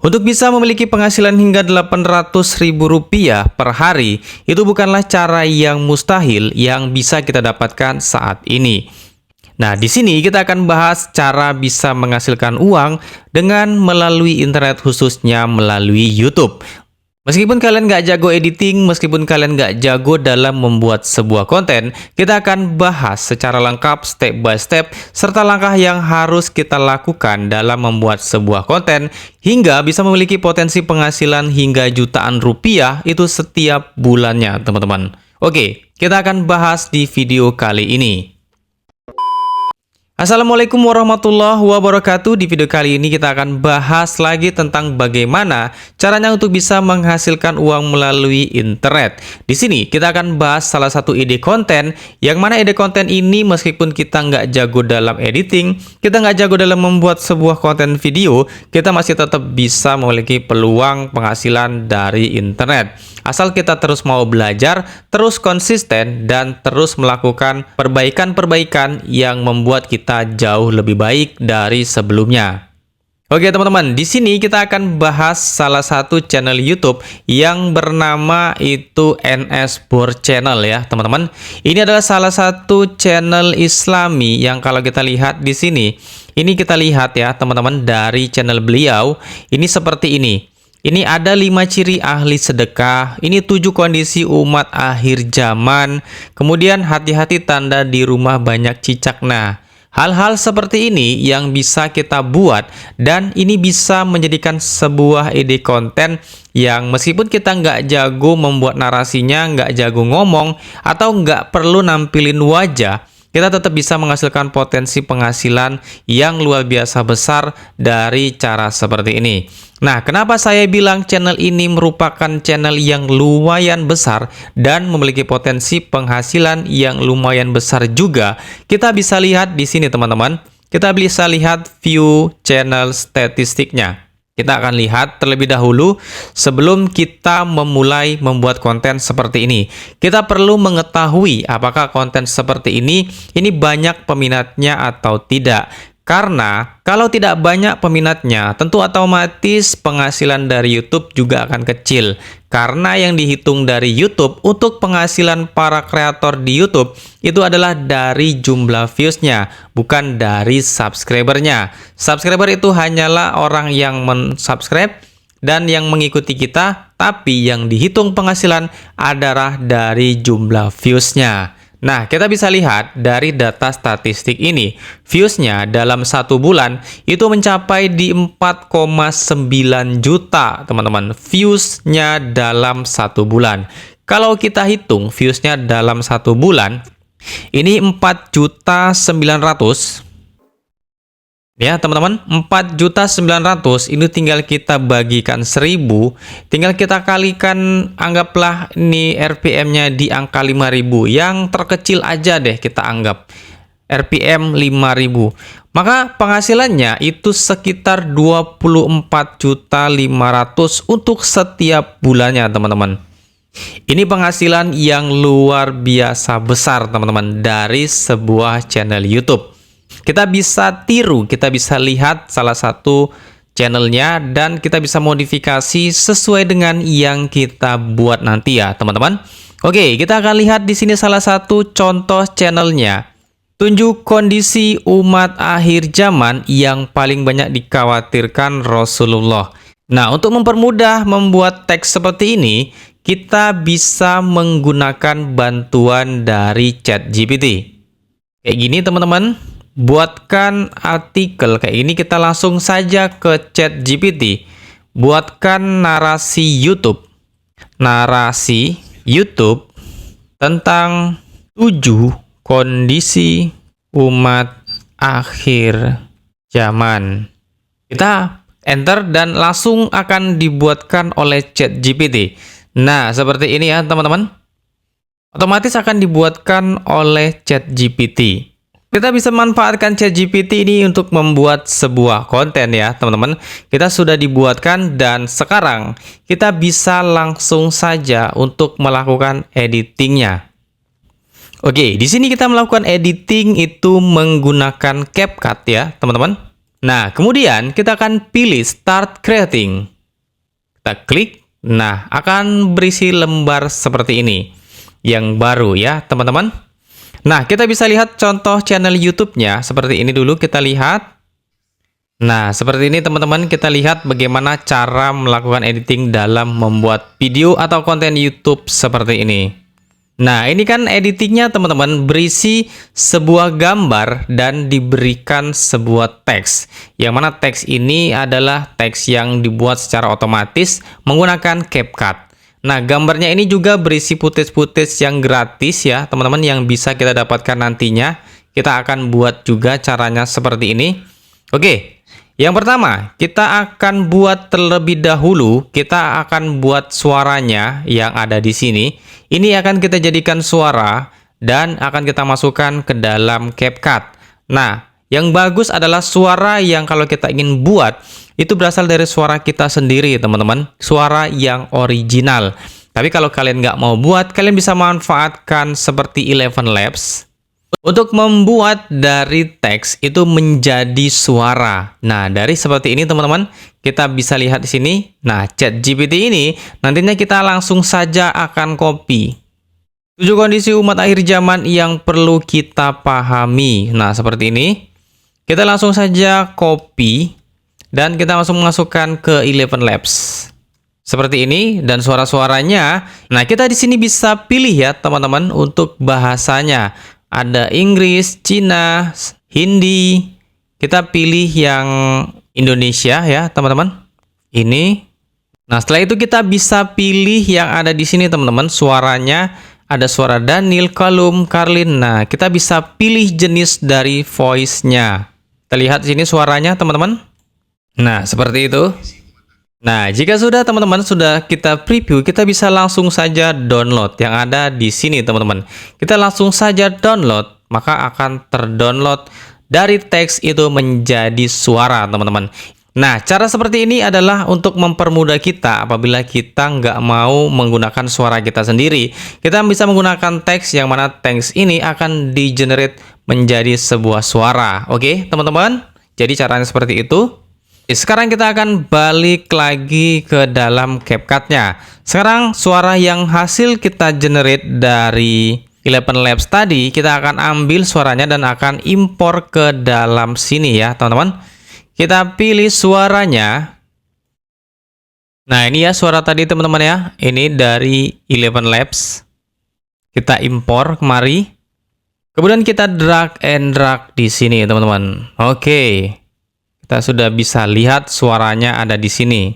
Untuk bisa memiliki penghasilan hingga Rp800.000 per hari, itu bukanlah cara yang mustahil yang bisa kita dapatkan saat ini. Nah, di sini kita akan bahas cara bisa menghasilkan uang dengan melalui internet, khususnya melalui YouTube. Meskipun kalian nggak jago editing, meskipun kalian nggak jago dalam membuat sebuah konten, kita akan bahas secara lengkap step by step serta langkah yang harus kita lakukan dalam membuat sebuah konten hingga bisa memiliki potensi penghasilan hingga jutaan rupiah itu setiap bulannya, teman-teman. Oke, kita akan bahas di video kali ini. Assalamualaikum warahmatullahi wabarakatuh. Di video kali ini kita akan bahas lagi tentang bagaimana caranya untuk bisa menghasilkan uang melalui internet. Di sini kita akan bahas salah satu ide konten, yang mana ide konten ini meskipun kita nggak jago dalam editing, kita nggak jago dalam membuat sebuah konten video, kita masih tetap bisa memiliki peluang penghasilan dari internet. Asal kita terus mau belajar, terus konsisten, dan terus melakukan perbaikan-perbaikan yang membuat kita jauh lebih baik dari sebelumnya. Oke teman-teman, di sini kita akan bahas salah satu channel YouTube yang bernama itu NS Bor Channel ya teman-teman. Ini adalah salah satu channel Islami yang kalau kita lihat di sini, ini kita lihat ya teman-teman dari channel beliau, ini seperti ini. Ini ada 5 ciri ahli sedekah, ini 7 kondisi umat akhir zaman, kemudian hati-hati tanda di rumah banyak cicak. Nah, hal-hal seperti ini yang bisa kita buat dan ini bisa menjadikan sebuah ide konten yang meskipun kita nggak jago membuat narasinya, nggak jago ngomong, atau nggak perlu nampilin wajah, kita tetap bisa menghasilkan potensi penghasilan yang luar biasa besar dari cara seperti ini. Nah, kenapa saya bilang channel ini merupakan channel yang lumayan besar dan memiliki potensi penghasilan yang lumayan besar juga? Kita bisa lihat di sini teman-teman. Kita bisa lihat view channel statistiknya. Kita akan lihat terlebih dahulu sebelum kita memulai membuat konten seperti ini. Kita perlu mengetahui apakah konten seperti ini banyak peminatnya atau tidak. Karena kalau tidak banyak peminatnya, tentu otomatis penghasilan dari YouTube juga akan kecil. Karena yang dihitung dari YouTube untuk penghasilan para kreator di YouTube itu adalah dari jumlah viewsnya, bukan dari subscribernya. Subscriber itu hanyalah orang yang mensubscribe dan yang mengikuti kita, tapi yang dihitung penghasilan adalah dari jumlah viewsnya. Nah, kita bisa lihat dari data statistik ini, viewsnya dalam 1 bulan itu mencapai di 4,9 juta, teman-teman. Viewsnya dalam 1 bulan. Kalau kita hitung viewsnya dalam 1 bulan, ini 4.900.000. Ya teman-teman, 4.900.000 ini tinggal kita bagikan 1.000, tinggal kita kalikan, anggaplah ini RPM-nya di angka 5.000, yang terkecil aja deh kita anggap RPM 5.000, maka penghasilannya itu sekitar 24.500.000 untuk setiap bulannya teman-teman. Ini penghasilan yang luar biasa besar teman-teman dari sebuah channel YouTube. Kita bisa tiru, kita bisa lihat salah satu channelnya dan kita bisa modifikasi sesuai dengan yang kita buat nanti ya teman-teman. Oke, kita akan lihat di sini salah satu contoh channelnya. Tunjuk kondisi umat akhir zaman yang paling banyak dikhawatirkan Rasulullah. Nah, untuk mempermudah membuat teks seperti ini, kita bisa menggunakan bantuan dari ChatGPT. Kayak gini teman-teman. Buatkan artikel kayak ini, kita langsung saja ke ChatGPT. Buatkan narasi YouTube. Narasi YouTube tentang 7 kondisi umat akhir zaman. Kita enter dan langsung akan dibuatkan oleh ChatGPT. Nah, seperti ini ya teman-teman. Otomatis akan dibuatkan oleh ChatGPT. Kita bisa manfaatkan ChatGPT ini untuk membuat sebuah konten ya teman-teman. Kita sudah dibuatkan dan sekarang kita bisa langsung saja untuk melakukan editingnya. Oke, di sini kita melakukan editing itu menggunakan CapCut ya teman-teman. Nah, kemudian kita akan pilih Start Creating. Kita klik, nah akan berisi lembar seperti ini. Yang baru ya, teman-teman. Nah, kita bisa lihat contoh channel YouTube-nya. Seperti ini dulu kita lihat. Nah, seperti ini teman-teman, kita lihat bagaimana cara melakukan editing dalam membuat video atau konten YouTube seperti ini. Nah, ini kan editingnya teman-teman berisi sebuah gambar dan diberikan sebuah teks. Yang mana teks ini adalah teks yang dibuat secara otomatis menggunakan CapCut. Nah, gambarnya ini juga berisi footage-footage yang gratis ya, teman-teman, yang bisa kita dapatkan nantinya. Kita akan buat juga caranya seperti ini. Oke. Yang pertama, kita akan buat terlebih dahulu, kita akan buat suaranya yang ada di sini. Ini akan kita jadikan suara dan akan kita masukkan ke dalam CapCut. Nah, yang bagus adalah suara yang kalau kita ingin buat, itu berasal dari suara kita sendiri, teman-teman. Suara yang original. Tapi kalau kalian nggak mau buat, kalian bisa manfaatkan seperti Eleven Labs. Untuk membuat dari teks itu menjadi suara. Nah, dari seperti ini teman-teman, kita bisa lihat di sini. Nah, ChatGPT ini nantinya kita langsung saja akan copy. 7 kondisi umat akhir zaman yang perlu kita pahami. Nah, seperti ini. Kita langsung saja copy dan kita langsung masukkan ke Eleven Labs. Seperti ini dan suara-suaranya. Nah, kita di sini bisa pilih ya, teman-teman, untuk bahasanya. Ada Inggris, Cina, Hindi. Kita pilih yang Indonesia ya, teman-teman. Ini. Nah, setelah itu kita bisa pilih yang ada di sini, teman-teman. Suaranya ada suara Daniel, Kalum, Karlin. Nah, kita bisa pilih jenis dari voice-nya. Kita lihat di sini suaranya, teman-teman. Nah, seperti itu. Nah, jika sudah teman-teman sudah kita preview, kita bisa langsung saja download yang ada di sini, teman-teman. Kita langsung saja download, maka akan terdownload dari teks itu menjadi suara, teman-teman. Nah, cara seperti ini adalah untuk mempermudah kita apabila kita nggak mau menggunakan suara kita sendiri. Kita bisa menggunakan teks yang mana teks ini akan di-generate menjadi sebuah suara. Oke, teman-teman? Jadi caranya seperti itu. Sekarang kita akan balik lagi ke dalam CapCut-nya. Sekarang suara yang hasil kita generate dari Eleven Labs tadi, kita akan ambil suaranya dan akan impor ke dalam sini ya, teman-teman. Kita pilih suaranya. Nah, ini ya suara tadi, teman-teman ya. Ini dari Eleven Labs. Kita impor kemari. Kemudian kita drag and drag di sini, teman-teman. Oke. Kita sudah bisa lihat suaranya ada di sini.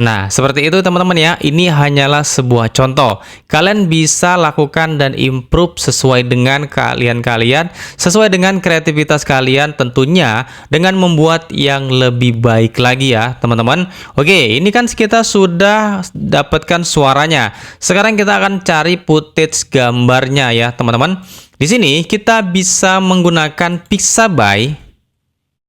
Nah, seperti itu teman-teman ya. Ini hanyalah sebuah contoh. Kalian bisa lakukan dan improve sesuai dengan kalian, sesuai dengan kreativitas kalian tentunya dengan membuat yang lebih baik lagi ya, teman-teman. Oke, ini kan kita sudah dapatkan suaranya. Sekarang kita akan cari footage gambarnya ya, teman-teman. Di sini kita bisa menggunakan Pixabay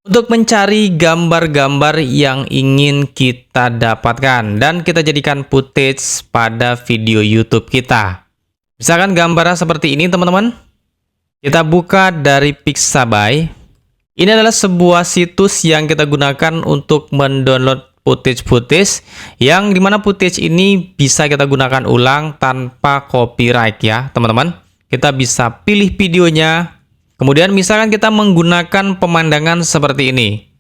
untuk mencari gambar-gambar yang ingin kita dapatkan dan kita jadikan footage pada video YouTube kita. Misalkan gambarnya seperti ini, teman-teman. Kita buka dari Pixabay. Ini adalah sebuah situs yang kita gunakan untuk mendownload footage-footage yang dimana footage ini bisa kita gunakan ulang tanpa copyright ya, teman-teman. Kita bisa pilih videonya. Kemudian misalkan kita menggunakan pemandangan seperti ini.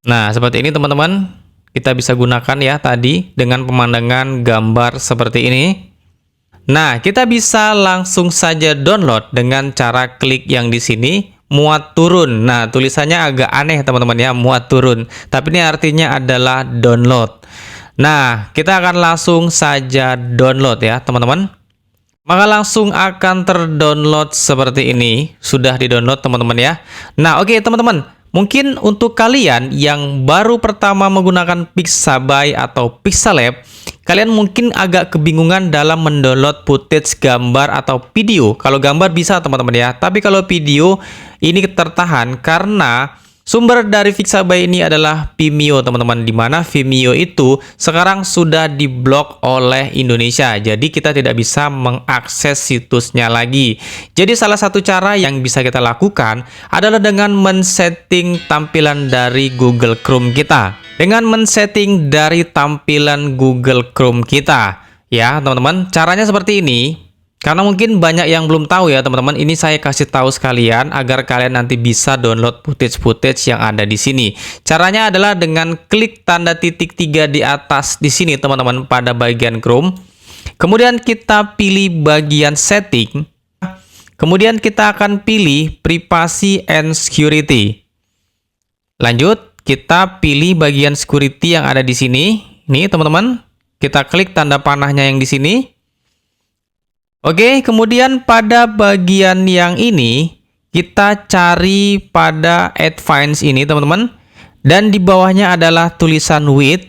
Nah, seperti ini teman-teman. Kita bisa gunakan ya tadi dengan pemandangan gambar seperti ini. Nah, kita bisa langsung saja download dengan cara klik yang di sini, muat turun. Nah, tulisannya agak aneh teman-teman ya, muat turun. Tapi ini artinya adalah download. Nah, kita akan langsung saja download ya teman-teman. Maka langsung akan terdownload seperti ini. Sudah di-download teman-teman ya. Nah, oke teman-teman. Mungkin untuk kalian yang baru pertama menggunakan Pixabay atau Pixalab, kalian mungkin agak kebingungan dalam mendownload footage gambar atau video. Kalau gambar bisa teman-teman ya. Tapi kalau video ini tertahan karena Sumber dari Pixabay ini adalah Vimeo, teman-teman, di mana Vimeo itu sekarang sudah diblok oleh Indonesia. Jadi kita tidak bisa mengakses situsnya lagi. Jadi salah satu cara yang bisa kita lakukan adalah dengan men-setting tampilan dari Google Chrome kita. Dengan men-setting dari tampilan Google Chrome kita, ya, teman-teman. Caranya seperti ini. Karena mungkin banyak yang belum tahu ya teman-teman, ini saya kasih tahu sekalian agar kalian nanti bisa download footage-footage yang ada di sini. Caranya adalah dengan klik tanda titik 3 di atas di sini teman-teman pada bagian Chrome. Kemudian kita pilih bagian setting. Kemudian kita akan pilih privacy and security. Lanjut, kita pilih bagian security yang ada di sini. Nih teman-teman, kita klik tanda panahnya yang di sini. Oke, kemudian pada bagian yang ini, kita cari pada advanced ini, teman-teman. Dan di bawahnya adalah tulisan with.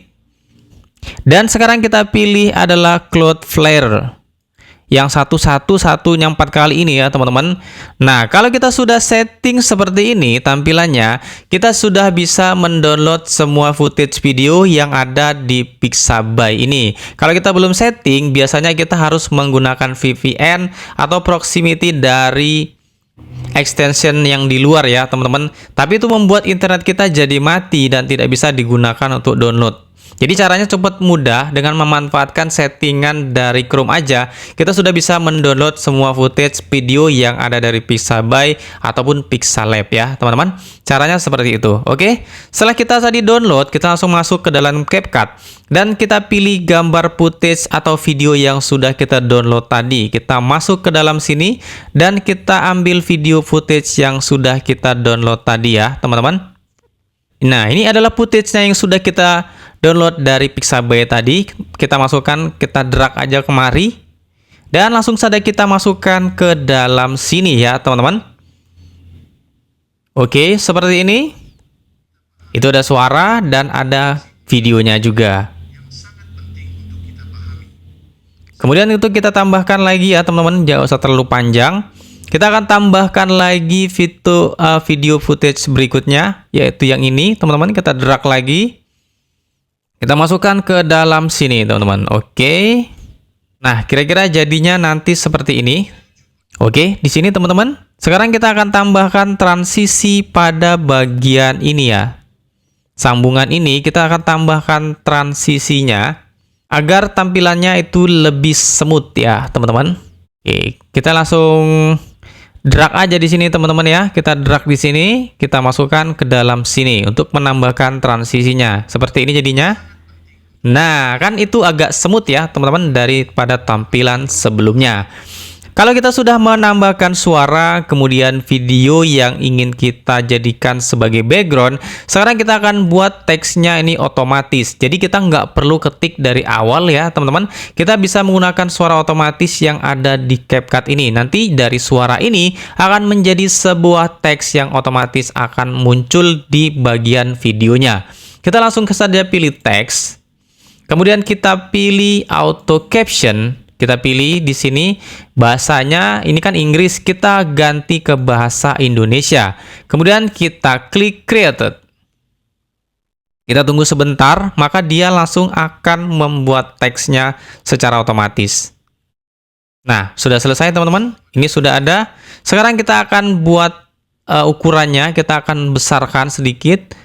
Dan sekarang kita pilih adalah Cloudflare. Yang satunya 4 kali ini ya, teman-teman. Nah, kalau kita sudah setting seperti ini tampilannya, kita sudah bisa mendownload semua footage video yang ada di Pixabay ini. Kalau kita belum setting, biasanya kita harus menggunakan VPN atau proximity dari extension yang di luar ya, teman-teman. Tapi itu membuat internet kita jadi mati dan tidak bisa digunakan untuk download. Jadi caranya cepat mudah, dengan memanfaatkan settingan dari Chrome aja, kita sudah bisa mendownload semua footage video yang ada dari Pixabay ataupun Pixalab ya, teman-teman. Caranya seperti itu. Oke. Setelah kita tadi download, kita langsung masuk ke dalam CapCut dan kita pilih gambar footage atau video yang sudah kita download tadi. Kita masuk ke dalam sini dan kita ambil video footage yang sudah kita download tadi ya, teman-teman. Nah, ini adalah footage-nya yang sudah kita download dari Pixabay tadi. Kita masukkan, kita drag aja kemari. Dan langsung saja kita masukkan ke dalam sini ya, teman-teman. Oke, seperti ini. Itu ada suara dan ada videonya juga. Kemudian itu kita tambahkan lagi ya, teman-teman. Jangan usah terlalu panjang. Kita akan tambahkan lagi video footage berikutnya, yaitu yang ini, teman-teman. Kita drag lagi. Kita masukkan ke dalam sini, teman-teman. Oke. Nah, kira-kira jadinya nanti seperti ini. Oke, di sini, teman-teman. Sekarang kita akan tambahkan transisi pada bagian ini ya. Sambungan ini kita akan tambahkan transisinya agar tampilannya itu lebih smooth ya, teman-teman. Oke, kita langsung drag aja di sini teman-teman ya. Kita drag di sini, kita masukkan ke dalam sini untuk menambahkan transisinya. Seperti ini jadinya. Nah, kan itu agak smooth ya teman-teman daripada tampilan sebelumnya. Kalau kita sudah menambahkan suara, kemudian video yang ingin kita jadikan sebagai background, sekarang kita akan buat teksnya ini otomatis. Jadi kita nggak perlu ketik dari awal ya teman-teman. Kita bisa menggunakan suara otomatis yang ada di CapCut ini. Nanti dari suara ini akan menjadi sebuah teks yang otomatis akan muncul di bagian videonya. Kita langsung saja pilih teks. Kemudian kita pilih auto caption. Kita pilih di sini bahasanya, ini kan Inggris, kita ganti ke bahasa Indonesia. Kemudian kita klik created. Kita tunggu sebentar, maka dia langsung akan membuat teksnya secara otomatis. Nah, sudah selesai teman-teman. Ini sudah ada. Sekarang kita akan buat ukurannya, kita akan besarkan sedikit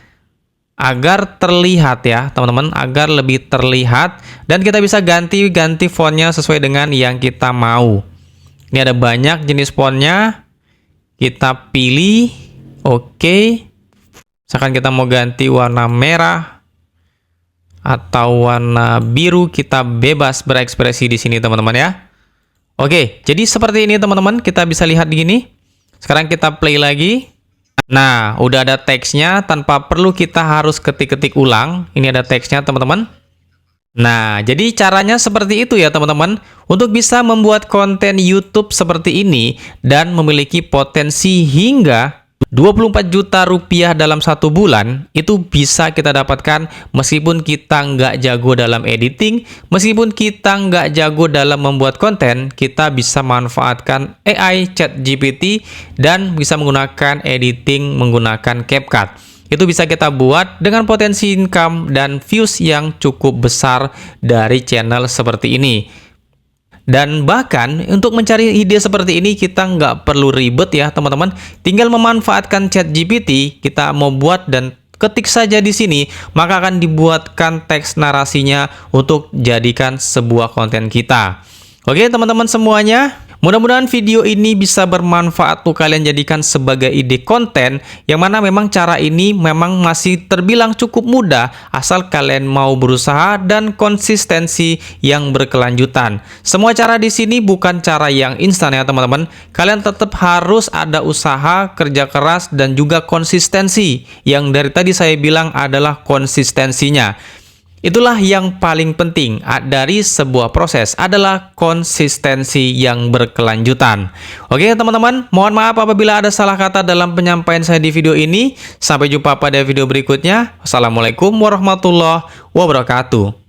agar terlihat ya teman-teman, agar lebih terlihat, dan kita bisa ganti fontnya sesuai dengan yang kita mau. Ini ada banyak jenis fontnya, kita pilih. Oke, misalkan kita mau ganti warna merah atau warna biru, kita bebas berekspresi di sini teman-teman ya. Oke, jadi seperti ini teman-teman, kita bisa lihat di sini. Sekarang kita play lagi. Nah, udah ada teksnya tanpa perlu kita harus ketik-ketik ulang. Ini ada teksnya, teman-teman. Nah, jadi caranya seperti itu ya, teman-teman. Untuk bisa membuat konten YouTube seperti ini dan memiliki potensi hingga 24 juta rupiah dalam 1 bulan, itu bisa kita dapatkan meskipun kita nggak jago dalam editing, meskipun kita nggak jago dalam membuat konten, kita bisa manfaatkan AI ChatGPT dan bisa menggunakan editing menggunakan CapCut. itu bisa kita buat dengan potensi income dan views yang cukup besar dari channel seperti ini. Dan bahkan untuk mencari ide seperti ini kita nggak perlu ribet ya teman-teman, tinggal memanfaatkan ChatGPT, kita mau buat dan ketik saja di sini, maka akan dibuatkan teks narasinya untuk jadikan sebuah konten kita. Oke teman-teman semuanya, mudah-mudahan video ini bisa bermanfaat tuh kalian jadikan sebagai ide konten, yang mana memang cara ini memang masih terbilang cukup mudah asal kalian mau berusaha dan konsistensi yang berkelanjutan. Semua cara di sini bukan cara yang instan ya teman-teman. Kalian tetap harus ada usaha, kerja keras dan juga konsistensi. Yang dari tadi saya bilang adalah konsistensinya. Itulah yang paling penting dari sebuah proses adalah konsistensi yang berkelanjutan. Oke teman-teman, mohon maaf apabila ada salah kata dalam penyampaian saya di video ini. Sampai jumpa pada video berikutnya. Wassalamualaikum warahmatullahi wabarakatuh.